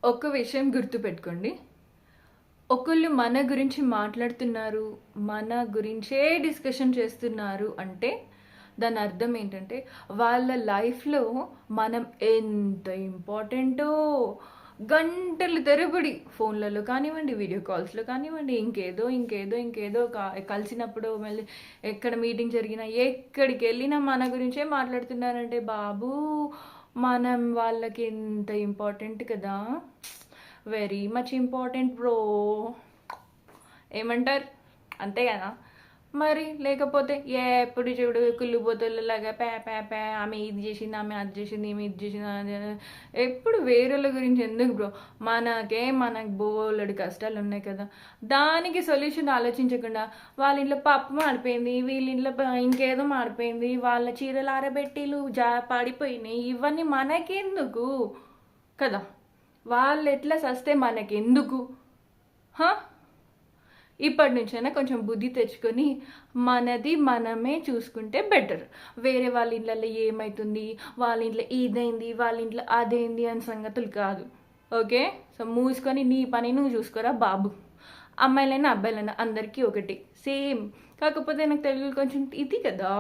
ఒక విషయం గుర్తుపెట్టుకోండి. ఒకళ్ళు మన గురించి మాట్లాడుతున్నారు, మన గురించే డిస్కషన్ చేస్తున్నారు అంటే దాని అర్థం ఏంటంటే వాళ్ళ లైఫ్‌లో మనం ఎంత ఇంపార్టెంటో గంటలు తరబడి ఫోన్‌లలో కానివ్వండి, వీడియో కాల్స్‌లో కానివ్వండి, ఇంకేదో కలిసినప్పుడు మళ్ళీ ఎక్కడ మీటింగ్ జరిగినా, ఎక్కడికెళ్ళినా మన గురించే మాట్లాడుతున్నారంటే బాబు మనం వాళ్ళకి ఎంత ఇంపార్టెంట్ కదా! Very much important bro. ఏమంటారు? అంతే కదా. మరి లేకపోతే ఎప్పుడు చూడు కుళ్ళిపోతులాగా పే పే పే ఆమె ఇది చేసింది, ఆమె అది చేసింది, ఈమె ఇది చేసింది, ఎప్పుడు వేరేళ్ళ గురించి ఎందుకు బ్రో? మనకు బోలెడు కష్టాలు ఉన్నాయి కదా. దానికి సొల్యూషన్ ఆలోచించకుండా వాళ్ళ ఇంట్లో పప్పు మాడిపోయింది, వీళ్ళ ఇంట్లో ఇంకేదో మాడిపోయింది, వాళ్ళ చీరలు ఆరబెట్టిలు పడిపోయినాయి, ఇవన్నీ మనకెందుకు కదా. వాళ్ళు ఎట్లా సస్తే మనకెందుకు? ఇప్పటి నుంచైనా కొంచెం బుద్ధి తెచ్చుకొని మనది మనమే చూసుకుంటే బెటర్. వేరే వాళ్ళ ఇళ్ళల్లో ఏమవుతుంది, వాళ్ళ ఇంట్లో ఇదైంది, వాళ్ళ ఇంట్లో అదేంది అని సంగతులు కాదు. ఓకే, సో మూసుకొని నీ పని నువ్వు చూసుకోరా బాబు. అమ్మాయిలైనా అబ్బాయిలైనా అందరికీ ఒకటి సేమ్. కాకపోతే నాకు తెలుగు కొంచెం ఇది కదా.